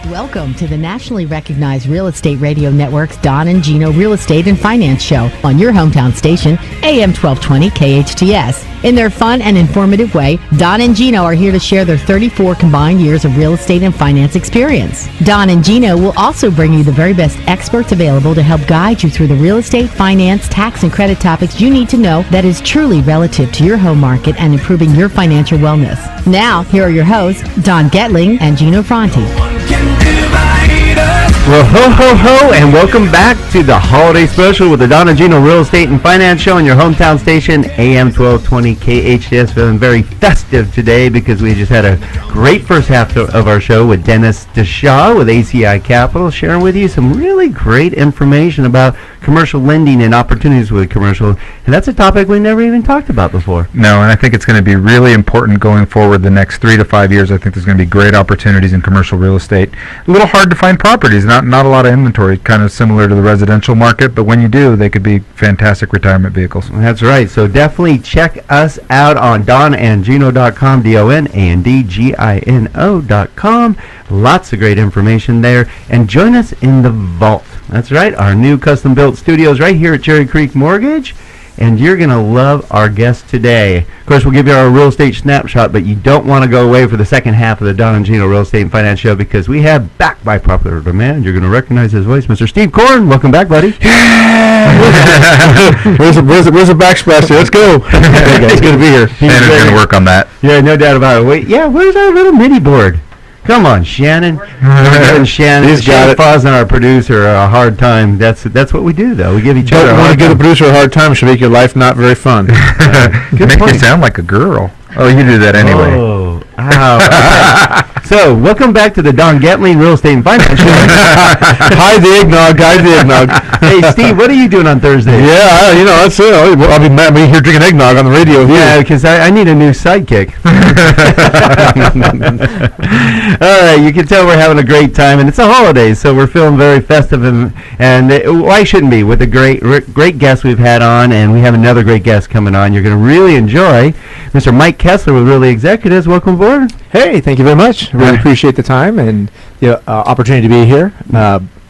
Welcome to the nationally recognized Real Estate Radio Network's Don and Gino Real Estate and Finance Show on your hometown station, AM 1220 KHTS. In their fun and informative way, Don and Gino are here to share their 34 combined years of real estate and finance experience. Don and Gino will also bring you the very best experts available to help guide you through the real estate, finance, tax, and credit topics you need to know that is truly relative to your home market and improving your financial wellness. Now, here are your hosts, Don Getling and Gino Franti. Well, ho, ho, ho, and welcome back to the holiday special with the Don and Gino Real Estate and Finance Show on your hometown station, AM 1220 KHTS. Feeling very festive today because we just had a great first half of our show with Dennis DeShaw with ACI Capital, sharing with you some really great information about commercial lending and opportunities with commercial. And that's a topic we never even talked about before. No, and I think it's going to be really important going forward the next 3 to 5 years. I think there's going to be great opportunities in commercial real estate. A little hard to find properties, not a lot of inventory, kind of similar to the residential market, but when you do, they could be fantastic retirement vehicles. That's right. So definitely check us out on donandgino.com, donandgino.com. Lots of great information there. And join us in the vault. That's right, our new custom-built studios right here at Cherry Creek Mortgage. And you're going to love our guest today. Of course, we'll give you our real estate snapshot, but you don't want to go away for the second half of the Don and Gino Real Estate and Finance Show because we have, back by popular demand, you're going to recognize his voice, Mr. Steve Korn. Welcome back, buddy. Where's the backsplash here? Let's go. It's good to be here. And we're going to work on that. Yeah, no doubt about it. Wait, yeah, where's our little mini board? Come on, Shannon. Shannon Foz and our producer a hard time. That's what we do, though. We give each other a hard time. Don't want to give a producer a hard time. It should make your life not very fun. Make you sound like a girl. Oh, you do that anyway. Oh, okay. So, welcome back to the Don Getling Real Estate and Finance Show. Hi, the eggnog. Hey, Steve, what are you doing on Thursday? Yeah, that's it. I'll be here drinking eggnog on the radio. Yeah, because I need a new sidekick. All right, you can tell we're having a great time, and it's the holidays, so we're feeling very festive, and why shouldn't be with the great guests we've had on, and we have another great guest coming on. You're going to really enjoy Mr. Mike Kessler with Really Executives. Welcome aboard. Hey, thank you very much. I really appreciate the time and the opportunity to be here.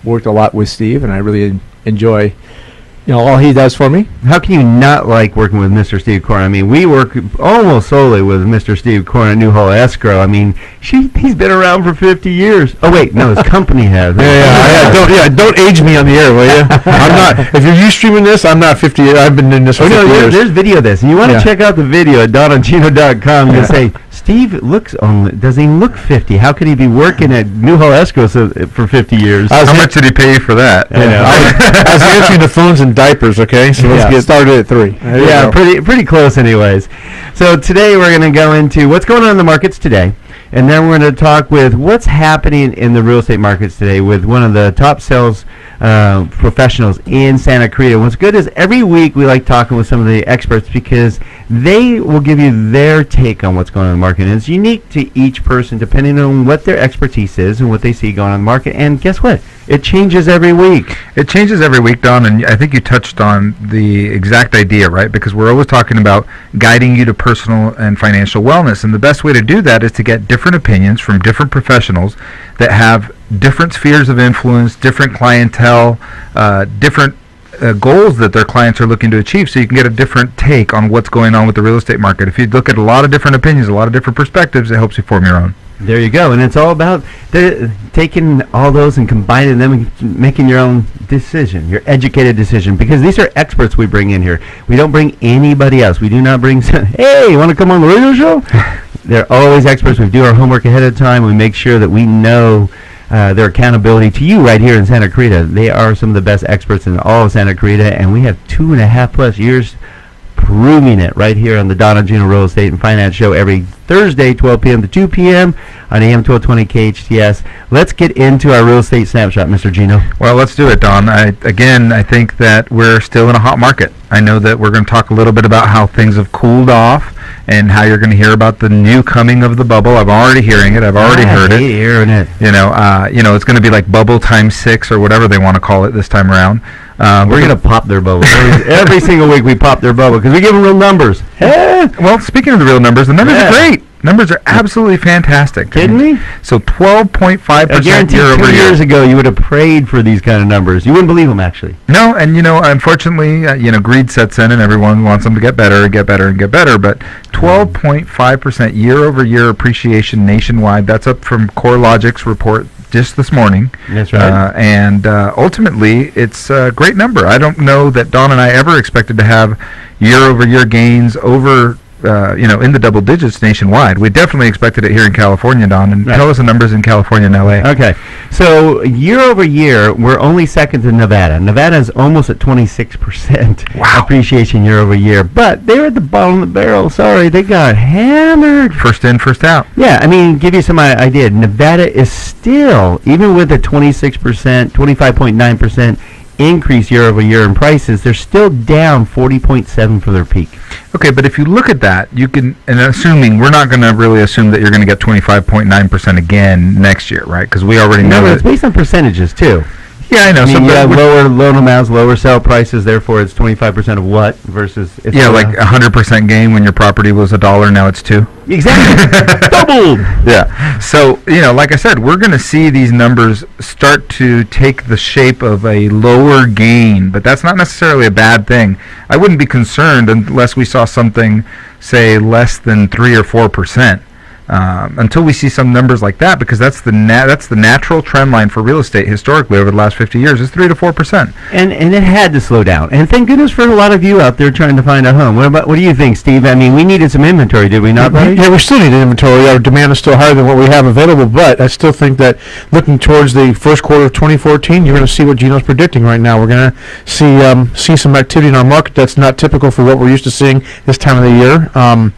Worked a lot with Steve, and I really enjoy all he does for me. How can you not like working with Mr. Steve Korn? I mean, we work almost solely with Mr. Steve Korn at Newhall Escrow. I mean, he's been around for 50 years. Oh, wait, no, his company has. Don't age me on the air, will you? I'm not. If you're streaming this, I'm not 50 years. I've been doing this for 50 years. There's video of this. And you want to check out the video at donandgino.com. You'll say, Steve does he look 50? How could he be working at Newhall Escrow for 50 years? How much did he pay you for that? I was answering the phones in diapers, okay? So let's get started at 3. Yeah, pretty close anyways. So today we're going to go into what's going on in the markets today. And then we're going to talk with what's happening in the real estate markets today with one of the top sales professionals in Santa Cruz. What's good is every week we like talking with some of the experts because they will give you their take on what's going on in the market. And it's unique to each person depending on what their expertise is and what they see going on in the market. And guess what? It changes every week. It changes every week, Don, and I think you touched on the exact idea, right? Because we're always talking about guiding you to personal and financial wellness, and the best way to do that is to get different opinions from different professionals that have different spheres of influence, different clientele, different goals that their clients are looking to achieve, so you can get a different take on what's going on with the real estate market. If you look at a lot of different opinions, a lot of different perspectives, it helps you form your own. There you go, and it's all about taking all those and combining them and making your own decision, your educated decision, because these are experts we bring in here. We don't bring anybody else. We do not bring, hey, you want to come on the radio show? They're always experts. We do our homework ahead of time. We make sure that we know their accountability to you right here in Santa Cruz. They are some of the best experts in all of Santa Cruz, and we have 2.5+ years proving it right here on the Don and Gino Real Estate and Finance Show every Thursday, 12 p.m. to 2 p.m. on AM 1220 KHTS. Let's get into our real estate snapshot, Mr. Gino. Well, let's do it, Don. I think that we're still in a hot market. I know that we're going to talk a little bit about how things have cooled off and how you're going to hear about the new coming of the bubble. I'm already hearing it. I've already heard it. Hearing it. It's going to be like bubble times 6 or whatever they want to call it this time around. We're going to pop their bubble. Every single week we pop their bubble because we give them real numbers. Well, speaking of the real numbers, the numbers are great. Numbers are absolutely fantastic. Kidding me? So 12.5% year over 2 year. years ago, you would have prayed for these kind of numbers. You wouldn't believe them, actually. No, and unfortunately, greed sets in, and everyone wants them to get better and get better and get better. But 12.5% year over year appreciation nationwide. That's up from CoreLogic's report just this morning. That's right. And ultimately, it's a great number. I don't know that Don and I ever expected to have year over year gains over in the double digits nationwide. We definitely expected it here in California, Don, and tell us the numbers in California and LA. Okay, so year over year, we're only second to Nevada. Nevada is almost at 26% appreciation year over year, but they're at the bottom of the barrel. Sorry, they got hammered. First in, first out. Yeah, I mean, give you some idea. Nevada is still, even with a 26%, 25.9% increase year over year in prices, they're still down 40.7 from their peak. Okay, but if you look at that, you can, and assuming, we're not going to really assume that you're going to get 25.9% again next year, right? Because we already know it's based on percentages, too. Yeah, I know. I mean, you have lower loan amounts, lower sell prices, therefore it's 25% of what versus... like 100% gain when your property was $1, now it's $2. Exactly. Doubled. Yeah. So, like I said, we're going to see these numbers start to take the shape of a lower gain, but that's not necessarily a bad thing. I wouldn't be concerned unless we saw something, say, less than 3 or 4%. Until we see some numbers like that, because that's the natural trend line for real estate historically over the last 50 years is 3 to 4%. And it had to slow down. And thank goodness for a lot of you out there trying to find a home. What do you think, Steve? I mean, we needed some inventory, did we not, buddy? Yeah, we still need inventory. Our demand is still higher than what we have available, but I still think that looking towards the first quarter of 2014, you're going to see what Gino's predicting right now. We're going to see some activity in our market that's not typical for what we're used to seeing this time of the year.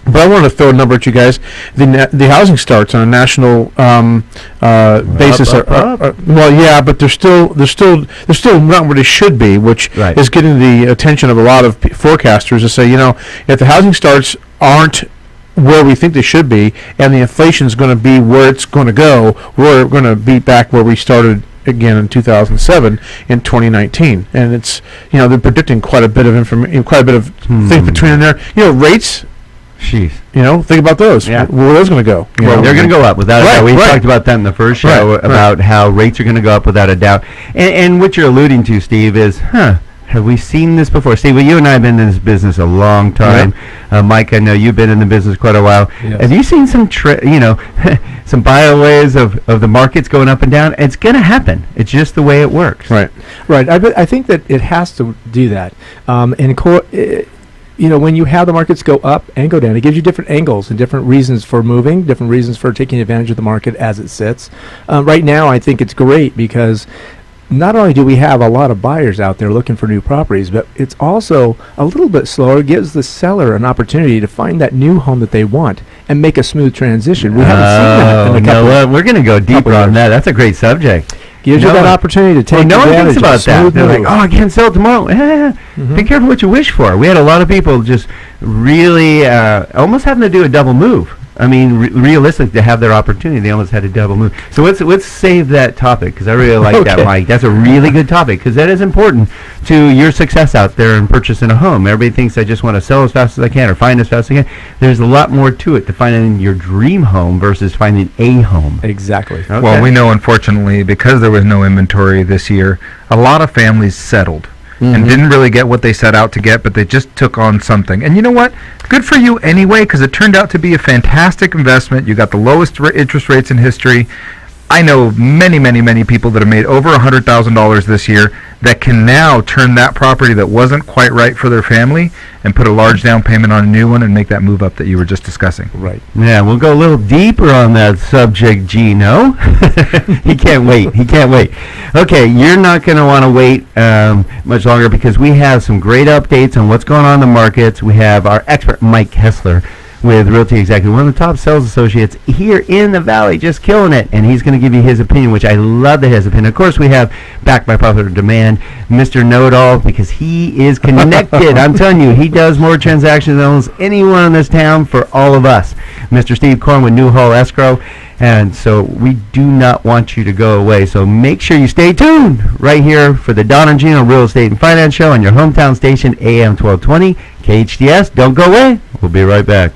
But I wanted to throw a number at you guys. The housing starts on a national basis but they're still not where they should be, which is getting the attention of a lot of forecasters to say, if the housing starts aren't where we think they should be, and the inflation is going to be where it's going to go, we're going to be back where we started again in 2007 in 2019, and it's they're predicting quite a bit of information, quite a bit of things between there. Rates. Jeez. Think about those. Yeah. Where are those going to go? Well, they're going to go up without a doubt. We talked about that in the first show about how rates are going to go up without a doubt. And what you're alluding to, Steve, is, have we seen this before? Steve, well, you and I have been in this business a long time. Mike, I know you've been in the business quite a while. Yes. Have you seen some, some byways of the markets going up and down? It's going to happen. It's just the way it works. Right. I think that it has to do that. When you have the markets go up and go down, it gives you different angles and different reasons for moving, different reasons for taking advantage of the market as it sits. Right now, I think it's great because not only do we have a lot of buyers out there looking for new properties, but it's also a little bit slower. It gives the seller an opportunity to find that new home that they want and make a smooth transition. We haven't seen that. We're going to go deeper on that. That's a great subject. Gives you that opportunity to take advantage. No one thinks about that. They're like, I can't sell tomorrow. Be careful what you wish for. We had a lot of people just really almost having to do a double move. I mean, realistic to have their opportunity, they almost had a double move. So let's save that topic because I really like that, Mike. That's a really good topic because that is important to your success out there in purchasing a home. Everybody thinks I just want to sell as fast as I can or find as fast as I can. There's a lot more to it to finding your dream home versus finding a home. Exactly. Okay. Well, we know, unfortunately, because there was no inventory this year, a lot of families settled. And didn't really get what they set out to get, but they just took on something. And you know what? Good for you anyway, because it turned out to be a fantastic investment. You got the lowest interest rates in history. I know many, many, many people that have made over $100,000 this year that can now turn that property that wasn't quite right for their family and put a large down payment on a new one and make that move up that you were just discussing. Right. Yeah, we'll go a little deeper on that subject, Gino. He can't wait. Okay, you're not going to want to wait much longer because we have some great updates on what's going on in the markets. We have our expert, Mike Kessler, with Realty Executive, one of the top sales associates here in the Valley, just killing it. And he's going to give you his opinion, which I love that his opinion. Of course, we have, backed by popular demand, Mr. Know-It-All, because he is connected. I'm telling you, he does more transactions than almost anyone in this town for all of us. Mr. Steve Korn with Newhall Escrow. And so we do not want you to go away. So make sure you stay tuned right here for the Don and Gino Real Estate and Finance Show on your hometown station, AM 1220, KHTS. Don't go away. We'll be right back.